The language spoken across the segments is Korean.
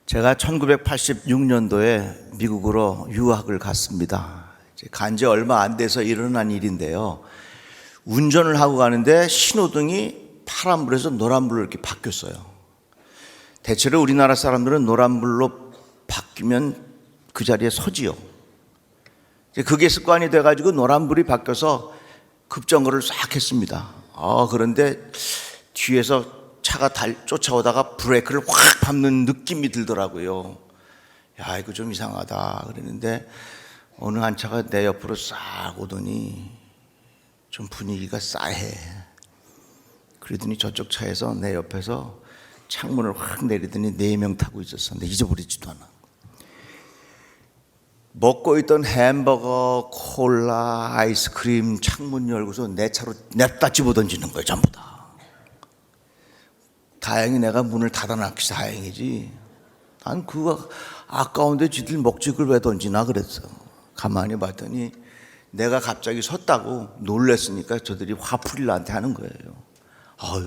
제가 1986년도에 미국으로 유학을 갔습니다. 간 지 얼마 안 돼서 일어난 일인데요. 운전을 하고 가는데 신호등이 파란불에서 노란불로 이렇게 바뀌었어요. 대체로 우리나라 사람들은 노란불로 바뀌면 그 자리에 서지요. 그게 습관이 돼가지고 노란불이 바뀌어서 급정거를 싹 했습니다. 그런데 뒤에서 차가 쫓아오다가 브레이크를 확 밟는 느낌이 들더라고요. 야, 이거 좀 이상하다 그랬는데 어느 한 차가 내 옆으로 싹 오더니 좀 분위기가 싸해. 그러더니 저쪽 차에서 내 옆에서 창문을 확 내리더니 4명 타고 있었는데 잊어버리지도 않아. 먹고 있던 햄버거, 콜라, 아이스크림 창문 열고서 내 차로 냅다 집어던지는 거예요, 전부 다. 다행히 내가 문을 닫아놨기 다행이지. 난 그거 아까운데 지들 먹지를 왜 던지나 그랬어. 가만히 봤더니 내가 갑자기 섰다고 놀랬으니까 저들이 화풀이를 나한테 하는 거예요.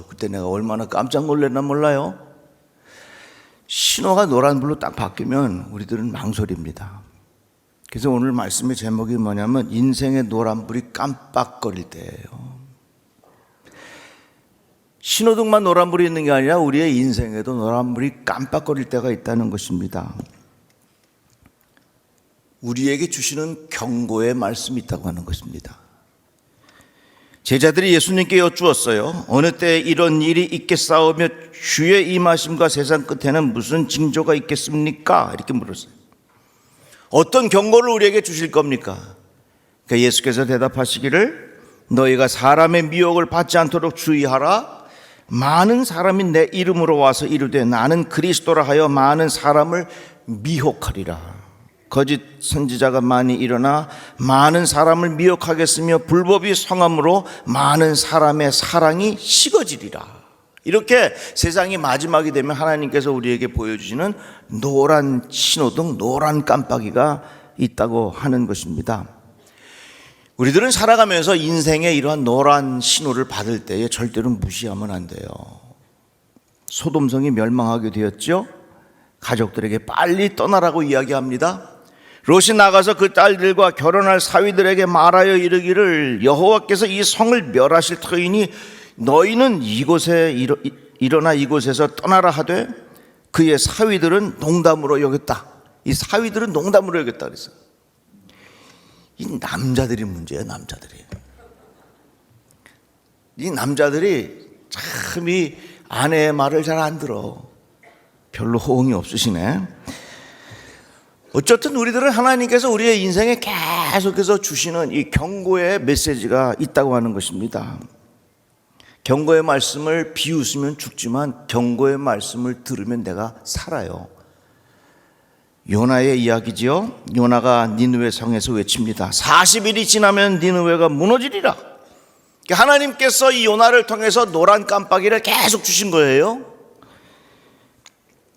그때 내가 얼마나 깜짝 놀랐나 몰라요. 신호가 노란불로 딱 바뀌면 우리들은 망설입니다. 그래서 오늘 말씀의 제목이 뭐냐면 인생의 노란불이 깜빡거릴 때예요. 신호등만 노란불이 있는 게 아니라 우리의 인생에도 노란불이 깜빡거릴 때가 있다는 것입니다. 우리에게 주시는 경고의 말씀이 있다고 하는 것입니다. 제자들이 예수님께 여쭈었어요. 어느 때 이런 일이 있겠사오며 주의 임하심과 세상 끝에는 무슨 징조가 있겠습니까? 이렇게 물었어요. 어떤 경고를 우리에게 주실 겁니까? 그러니까 예수께서 대답하시기를 너희가 사람의 미혹을 받지 않도록 주의하라. 많은 사람이 내 이름으로 와서 이르되 나는 그리스도라 하여 많은 사람을 미혹하리라. 거짓 선지자가 많이 일어나 많은 사람을 미혹하겠으며 불법이 성함으로 많은 사람의 사랑이 식어지리라. 이렇게 세상이 마지막이 되면 하나님께서 우리에게 보여주시는 노란 신호등, 노란 깜빡이가 있다고 하는 것입니다. 우리들은 살아가면서 인생에 이러한 노란 신호를 받을 때에 절대로 무시하면 안 돼요. 소돔성이 멸망하게 되었죠. 가족들에게 빨리 떠나라고 이야기합니다. 롯이 나가서 그 딸들과 결혼할 사위들에게 말하여 이르기를 여호와께서 이 성을 멸하실 터이니 너희는 이곳에 일어나 이곳에서 떠나라 하되 그의 사위들은 농담으로 여겼다. 이 사위들은 농담으로 여겼다 그랬어요. 이 남자들이 문제예요, 남자들이. 이 남자들이 참 이 아내의 말을 잘 안 들어. 별로 호응이 없으시네. 어쨌든 우리들은 하나님께서 우리의 인생에 계속해서 주시는 이 경고의 메시지가 있다고 하는 것입니다. 경고의 말씀을 비웃으면 죽지만 경고의 말씀을 들으면 내가 살아요. 요나의 이야기지요. 요나가 니느웨 성에서 외칩니다. 40일이 지나면 니느웨가 무너지리라. 하나님께서 이 요나를 통해서 노란 깜빡이를 계속 주신 거예요.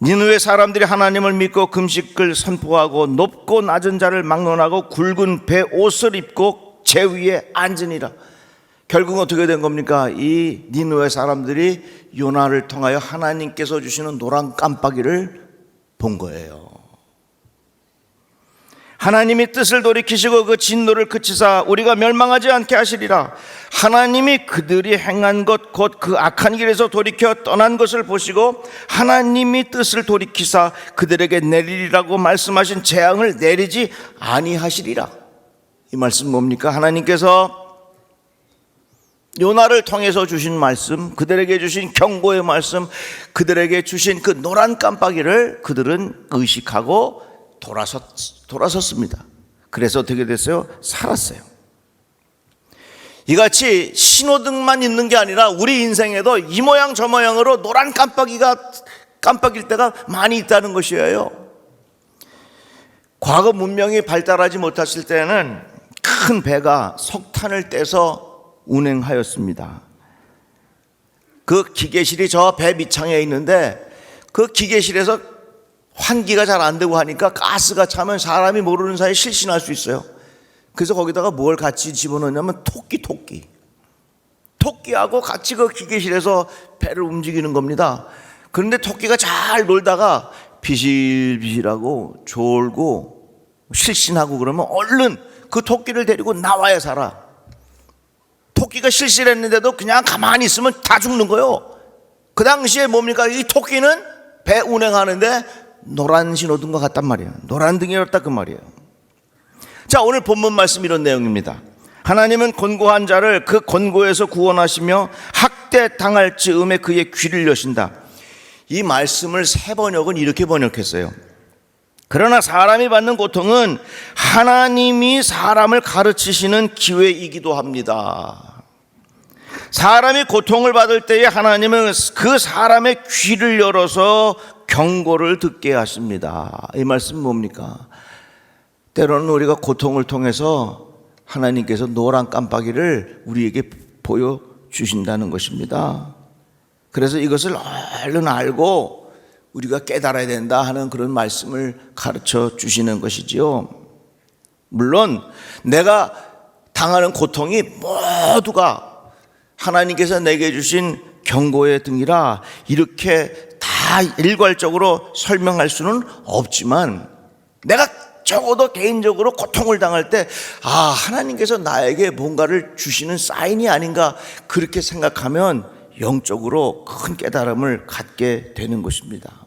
니느웨 사람들이 하나님을 믿고 금식을 선포하고 높고 낮은 자를 막론하고 굵은 배 옷을 입고 제 위에 앉으니라. 결국 어떻게 된 겁니까? 이 니느웨 사람들이 요나를 통하여 하나님께서 주시는 노란 깜빡이를 본 거예요. 하나님이 뜻을 돌이키시고 그 진노를 그치사 우리가 멸망하지 않게 하시리라. 하나님이 그들이 행한 것 곧 그 악한 길에서 돌이켜 떠난 것을 보시고 하나님이 뜻을 돌이키사 그들에게 내리리라고 말씀하신 재앙을 내리지 아니하시리라. 이 말씀 뭡니까? 하나님께서 요나를 통해서 주신 말씀, 그들에게 주신 경고의 말씀, 그들에게 주신 그 노란 깜빡이를 그들은 의식하고 돌아섰습니다. 그래서 어떻게 됐어요? 살았어요. 이같이 신호등만 있는 게 아니라 우리 인생에도 이 모양 저 모양으로 노란 깜빡일 때가 많이 있다는 것이에요. 과거 문명이 발달하지 못했을 때는 큰 배가 석탄을 떼서 운행하였습니다. 그 기계실이 저 배 밑창에 있는데 그 기계실에서 환기가 잘 안 되고 하니까 가스가 차면 사람이 모르는 사이에 실신할 수 있어요. 그래서 거기다가 뭘 같이 집어넣냐면 토끼하고 같이 그 기계실에서 배를 움직이는 겁니다. 그런데 토끼가 잘 놀다가 비실비실하고 졸고 실신하고 그러면 얼른 그 토끼를 데리고 나와야 살아. 토끼가 실실했는데도 그냥 가만히 있으면 다 죽는 거예요. 그 당시에 뭡니까? 이 토끼는 배 운행하는데 노란 신호등과 같단 말이에요. 노란 등이었다 그 말이에요. 자, 오늘 본문 말씀 이런 내용입니다. 하나님은 곤고한 자를 그 곤고에서 구원하시며 학대 당할 즈음에 그의 귀를 여신다. 이 말씀을 새 번역은 이렇게 번역했어요. 그러나 사람이 받는 고통은 하나님이 사람을 가르치시는 기회이기도 합니다. 사람이 고통을 받을 때에 하나님은 그 사람의 귀를 열어서 경고를 듣게 하십니다. 이 말씀은 뭡니까? 때로는 우리가 고통을 통해서 하나님께서 노란 깜빡이를 우리에게 보여주신다는 것입니다. 그래서 이것을 얼른 알고 우리가 깨달아야 된다 하는 그런 말씀을 가르쳐 주시는 것이지요. 물론 내가 당하는 고통이 모두가 하나님께서 내게 주신 경고의 등이라 이렇게 다 일괄적으로 설명할 수는 없지만, 내가 적어도 개인적으로 고통을 당할 때 하나님께서 나에게 뭔가를 주시는 사인이 아닌가 그렇게 생각하면 영적으로 큰 깨달음을 갖게 되는 것입니다.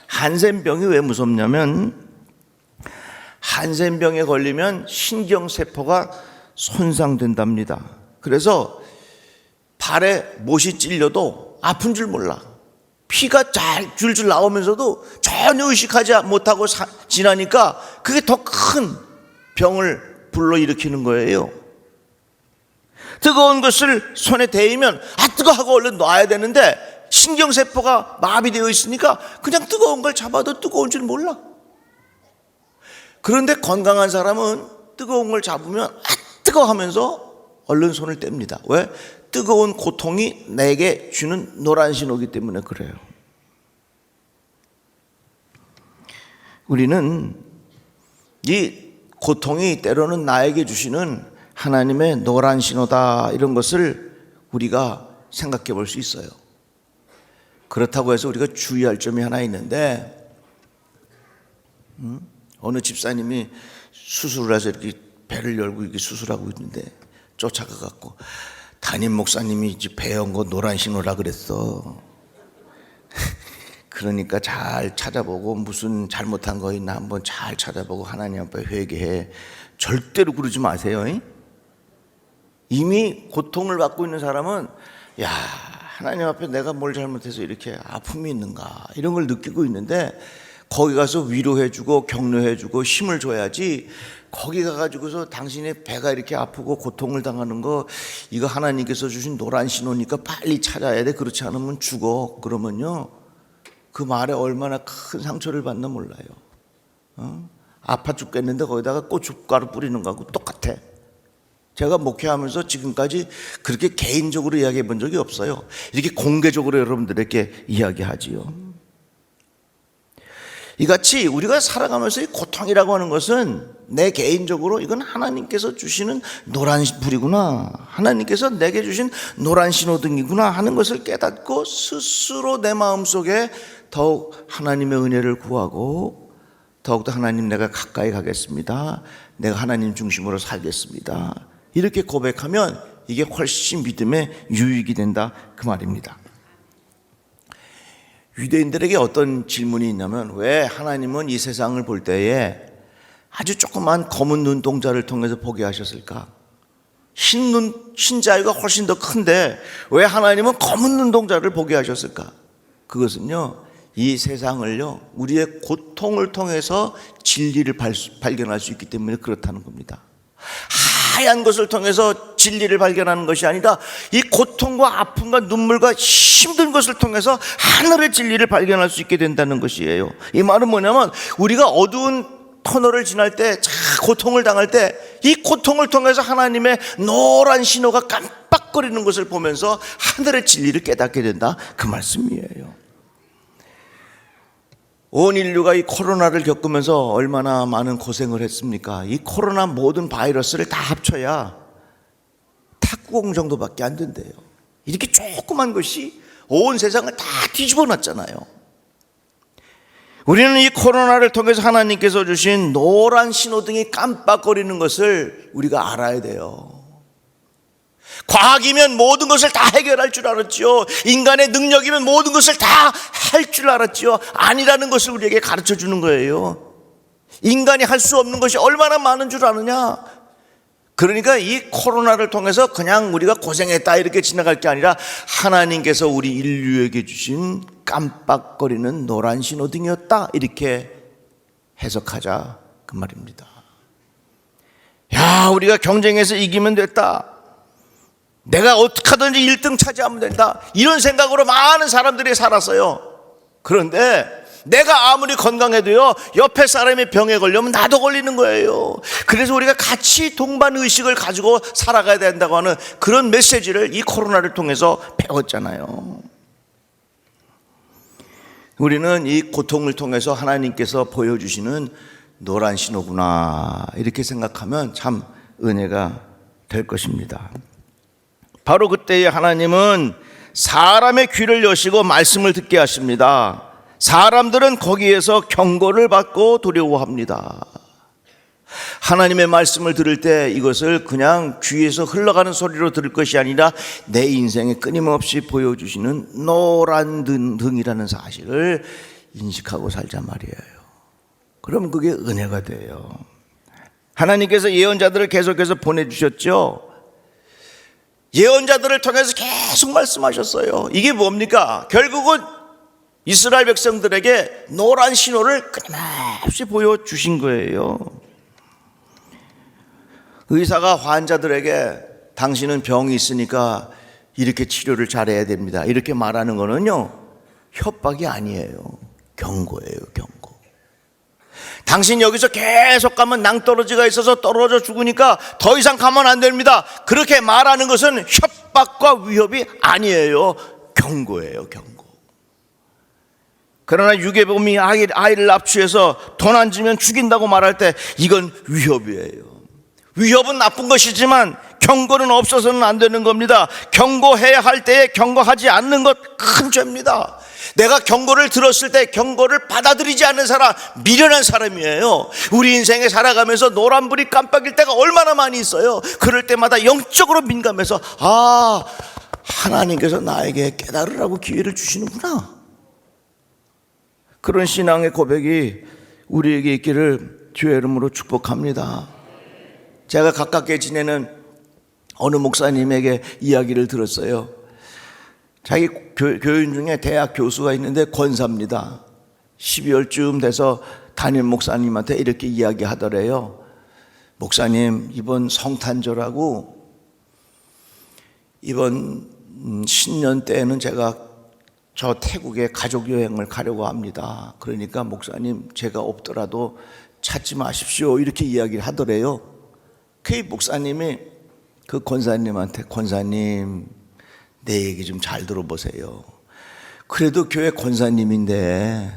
한센병이 왜 무섭냐면, 한센병에 걸리면 신경세포가 손상된답니다. 그래서 발에 못이 찔려도 아픈 줄 몰라. 피가 잘 줄줄 나오면서도 전혀 의식하지 못하고 지나니까 그게 더 큰 병을 불러일으키는 거예요. 뜨거운 것을 손에 대이면 뜨거 하고 얼른 놔야 되는데 신경세포가 마비되어 있으니까 그냥 뜨거운 걸 잡아도 뜨거운 줄 몰라. 그런데 건강한 사람은 뜨거운 걸 잡으면 뜨거 하면서 얼른 손을 뗍니다. 왜? 뜨거운 고통이 내게 주는 노란 신호이기 때문에 그래요. 우리는 이 고통이 때로는 나에게 주시는 하나님의 노란 신호다, 이런 것을 우리가 생각해 볼 수 있어요. 그렇다고 해서 우리가 주의할 점이 하나 있는데, 어느 집사님이 수술을 해서 이렇게 배를 열고 이렇게 수술하고 있는데 쫓아가 갖고, 담임 목사님이 배 연 거 노란 신호라 그랬어. 그러니까 잘 찾아보고 무슨 잘못한 거 있나 한번 잘 찾아보고 하나님 앞에 회개해. 절대로 그러지 마세요. 이미 고통을 받고 있는 사람은 하나님 앞에 내가 뭘 잘못해서 이렇게 아픔이 있는가 이런 걸 느끼고 있는데, 거기 가서 위로해주고 격려해주고 힘을 줘야지, 거기 가가지고서 당신의 배가 이렇게 아프고 고통을 당하는 거, 이거 하나님께서 주신 노란 신호니까 빨리 찾아야 돼, 그렇지 않으면 죽어, 그러면요 그 말에 얼마나 큰 상처를 받나 몰라요. 아파 죽겠는데 거기다가 고춧가루 뿌리는 거하고 똑같아. 제가 목회하면서 지금까지 그렇게 개인적으로 이야기해 본 적이 없어요. 이렇게 공개적으로 여러분들에게 이야기하지요. 이같이 우리가 살아가면서 이 고통이라고 하는 것은 내 개인적으로 이건 하나님께서 주시는 노란 불이구나, 하나님께서 내게 주신 노란 신호등이구나 하는 것을 깨닫고 스스로 내 마음속에 더욱 하나님의 은혜를 구하고, 더욱더 하나님 내가 가까이 가겠습니다, 내가 하나님 중심으로 살겠습니다, 이렇게 고백하면 이게 훨씬 믿음의 유익이 된다 그 말입니다. 유대인들에게 어떤 질문이 있냐면, 왜 하나님은 이 세상을 볼 때에 아주 조그만 검은 눈동자를 통해서 보게 하셨을까? 흰자위가 훨씬 더 큰데 왜 하나님은 검은 눈동자를 보게 하셨을까? 그것은요, 이 세상을요 우리의 고통을 통해서 진리를 발견할 수 있기 때문에 그렇다는 겁니다. 하얀 것을 통해서 진리를 발견하는 것이 아니라 이 고통과 아픔과 눈물과 힘든 것을 통해서 하늘의 진리를 발견할 수 있게 된다는 것이에요. 이 말은 뭐냐면, 우리가 어두운 터널을 지날 때, 고통을 당할 때 이 고통을 통해서 하나님의 노란 신호가 깜빡거리는 것을 보면서 하늘의 진리를 깨닫게 된다 그 말씀이에요. 온 인류가 이 코로나를 겪으면서 얼마나 많은 고생을 했습니까? 이 코로나 모든 바이러스를 다 합쳐야 탁구공 정도밖에 안 된대요. 이렇게 조그만 것이 온 세상을 다 뒤집어 놨잖아요. 우리는 이 코로나를 통해서 하나님께서 주신 노란 신호등이 깜빡거리는 것을 우리가 알아야 돼요. 과학이면 모든 것을 다 해결할 줄 알았죠. 인간의 능력이면 모든 것을 다 할 줄 알았죠. 아니라는 것을 우리에게 가르쳐 주는 거예요. 인간이 할 수 없는 것이 얼마나 많은 줄 아느냐. 그러니까 이 코로나를 통해서 그냥 우리가 고생했다 이렇게 지나갈 게 아니라 하나님께서 우리 인류에게 주신 깜빡거리는 노란 신호등이었다 이렇게 해석하자 그 말입니다. 야, 우리가 경쟁에서 이기면 됐다, 내가 어떻게 하든지 1등 차지하면 된다, 이런 생각으로 많은 사람들이 살았어요. 그런데 내가 아무리 건강해도요, 옆에 사람이 병에 걸리면 나도 걸리는 거예요. 그래서 우리가 같이 동반의식을 가지고 살아가야 된다고 하는 그런 메시지를 이 코로나를 통해서 배웠잖아요. 우리는 이 고통을 통해서 하나님께서 보여주시는 노란 신호구나 이렇게 생각하면 참 은혜가 될 것입니다. 바로 그때에 하나님은 사람의 귀를 여시고 말씀을 듣게 하십니다. 사람들은 거기에서 경고를 받고 두려워합니다. 하나님의 말씀을 들을 때 이것을 그냥 귀에서 흘러가는 소리로 들을 것이 아니라 내 인생에 끊임없이 보여주시는 노란 등이라는 사실을 인식하고 살자 말이에요. 그럼 그게 은혜가 돼요. 하나님께서 예언자들을 계속해서 보내주셨죠. 예언자들을 통해서 계속 말씀하셨어요. 이게 뭡니까? 결국은 이스라엘 백성들에게 노란 신호를 끊임없이 보여주신 거예요. 의사가 환자들에게 당신은 병이 있으니까 이렇게 치료를 잘해야 됩니다 이렇게 말하는 거는요, 협박이 아니에요. 경고예요, 경고. 당신 여기서 계속 가면 낭떠러지가 있어서 떨어져 죽으니까 더 이상 가면 안 됩니다, 그렇게 말하는 것은 협박과 위협이 아니에요. 경고예요, 경고. 그러나 유괴범이 아이를 납치해서 돈 안 주면 죽인다고 말할 때 이건 위협이에요. 위협은 나쁜 것이지만 경고는 없어서는 안 되는 겁니다. 경고해야 할 때에 경고하지 않는 것 큰 죄입니다. 내가 경고를 들었을 때 경고를 받아들이지 않는 사람, 미련한 사람이에요. 우리 인생에 살아가면서 노란불이 깜빡일 때가 얼마나 많이 있어요. 그럴 때마다 영적으로 민감해서 하나님께서 나에게 깨달으라고 기회를 주시는구나, 그런 신앙의 고백이 우리에게 있기를 주의 이름으로 축복합니다. 제가 가깝게 지내는 어느 목사님에게 이야기를 들었어요. 자기 교인 중에 대학 교수가 있는데 권사입니다. 12월쯤 돼서 담임 목사님한테 이렇게 이야기하더래요. 목사님, 이번 성탄절하고 이번 신년 때에는 제가 저 태국에 가족 여행을 가려고 합니다. 그러니까 목사님, 제가 없더라도 찾지 마십시오 이렇게 이야기를 하더래요. 그 목사님이 그 권사님한테, 권사님, 내 얘기 좀 잘 들어보세요. 그래도 교회 권사님인데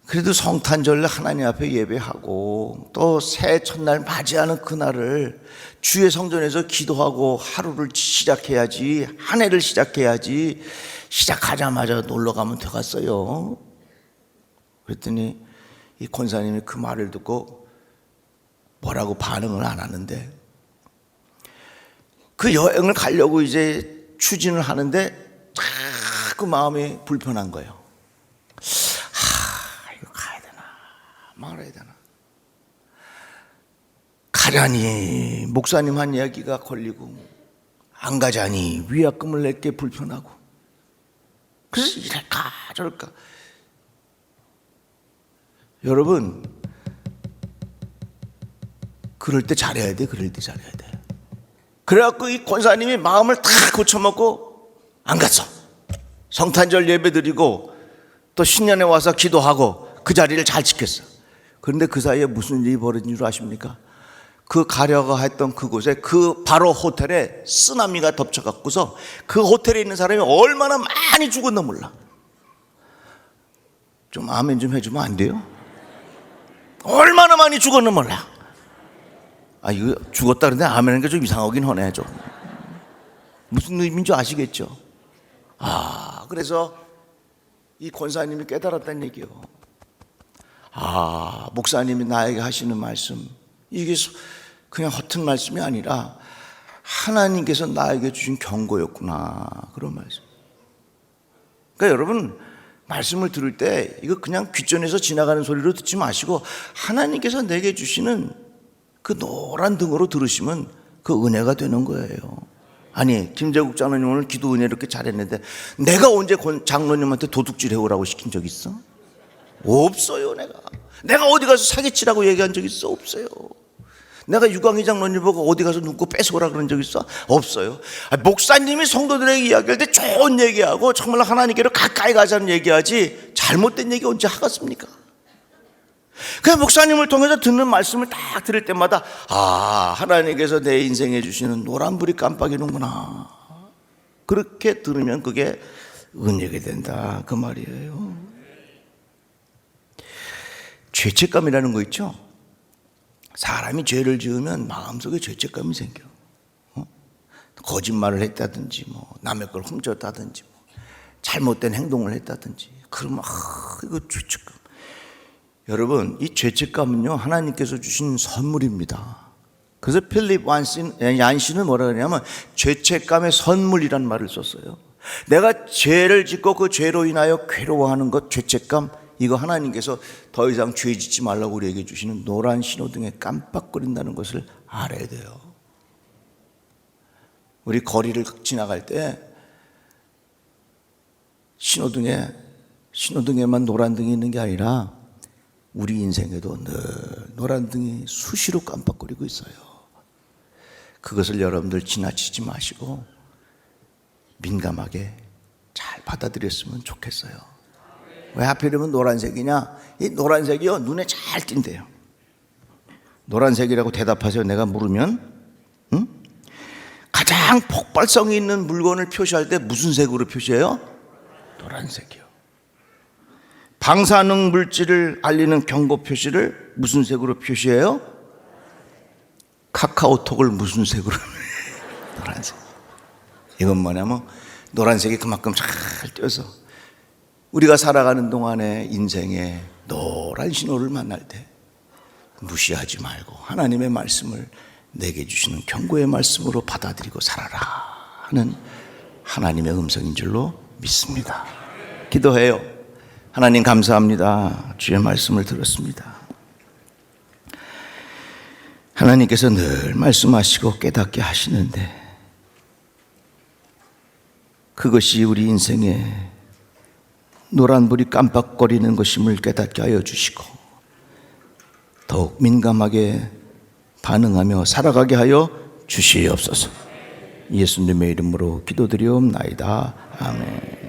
그래도 성탄절 하나님 앞에 예배하고 또 새해 첫날 맞이하는 그날을 주의 성전에서 기도하고 하루를 시작해야지, 한 해를 시작해야지, 시작하자마자 놀러 가면 되겠어요. 그랬더니 이 권사님이 그 말을 듣고 뭐라고 반응을 안 하는데, 그 여행을 가려고 이제 추진을 하는데 자꾸 마음이 불편한 거예요. 이거 가야 되나 말아야 되나. 가자니 목사님 한 이야기가 걸리고, 안 가자니 위약금을 낼게 불편하고, 그래서 이럴까 저럴까. 여러분, 그럴 때 잘해야 돼. 그럴 때 잘해야 돼. 그래갖고 이 권사님이 마음을 다 고쳐먹고 안 갔어. 성탄절 예배 드리고 또 신년에 와서 기도하고 그 자리를 잘 지켰어. 그런데 그 사이에 무슨 일이 벌어진 줄 아십니까? 그 가려고 했던 그곳에, 그 바로 호텔에 쓰나미가 덮쳐갖고서 그 호텔에 있는 사람이 얼마나 많이 죽었나 몰라. 좀 아멘 좀 해주면 안 돼요? 얼마나 많이 죽었나 몰라. 이거 죽었다 그러는데 아멘하는 게 좀 이상하긴 하네. 좀 무슨 의미인지 아시겠죠? 그래서 이 권사님이 깨달았다는 얘기요. 목사님이 나에게 하시는 말씀, 이게 그냥 허튼 말씀이 아니라 하나님께서 나에게 주신 경고였구나, 그런 말씀. 그러니까 여러분, 말씀을 들을 때 이거 그냥 귓전에서 지나가는 소리로 듣지 마시고 하나님께서 내게 주시는 그 노란 등으로 들으시면 그 은혜가 되는 거예요. 아니, 김재국 장로님 오늘 기도 은혜 이렇게 잘했는데 내가 언제 장로님한테 도둑질 해오라고 시킨 적 있어? 없어요. 내가 어디 가서 사기치라고 얘기한 적 있어? 없어요. 내가 유광희 장로님 보고 어디 가서 누구 뺏어오라 그런 적 있어? 없어요. 목사님이 성도들에게 이야기할 때 좋은 얘기하고 정말 하나님께로 가까이 가자는 얘기하지 잘못된 얘기 언제 하겠습니까? 그냥 목사님을 통해서 듣는 말씀을 딱 들을 때마다 하나님께서 내 인생에 주시는 노란불이 깜빡이는구나, 그렇게 들으면 그게 은혜가 된다, 그 말이에요. 죄책감이라는 거 있죠? 사람이 죄를 지으면 마음속에 죄책감이 생겨. 거짓말을 했다든지 남의 걸 훔쳤다든지 잘못된 행동을 했다든지 그러면 이거 죄책감. 여러분, 이 죄책감은요 하나님께서 주신 선물입니다. 그래서 필립 얀시는 뭐라 그러냐면 죄책감의 선물이란 말을 썼어요. 내가 죄를 짓고 그 죄로 인하여 괴로워하는 것, 죄책감, 이거 하나님께서 더 이상 죄 짓지 말라고 우리에게 주시는 노란 신호등에 깜빡거린다는 것을 알아야 돼요. 우리 거리를 지나갈 때 신호등에만 노란 등이 있는 게 아니라 우리 인생에도 늘 노란 등이 수시로 깜빡거리고 있어요. 그것을 여러분들 지나치지 마시고 민감하게 잘 받아들였으면 좋겠어요. 왜 하필이면 노란색이냐? 이 노란색이요 눈에 잘 띈대요. 노란색이라고 대답하세요. 내가 물으면 가장 폭발성이 있는 물건을 표시할 때 무슨 색으로 표시해요? 노란색이요. 방사능 물질을 알리는 경고 표시를 무슨 색으로 표시해요? 카카오톡을 무슨 색으로? 노란색. 이건 뭐냐면 노란색이 그만큼 잘 띄어서 우리가 살아가는 동안에 인생에 노란 신호를 만날 때 무시하지 말고 하나님의 말씀을 내게 주시는 경고의 말씀으로 받아들이고 살아라 하는 하나님의 음성인 줄로 믿습니다. 기도해요. 하나님 감사합니다. 주의 말씀을 들었습니다. 하나님께서 늘 말씀하시고 깨닫게 하시는데 그것이 우리 인생에 노란불이 깜빡거리는 것임을 깨닫게 하여 주시고 더욱 민감하게 반응하며 살아가게 하여 주시옵소서. 예수님의 이름으로 기도드리옵나이다. 아멘.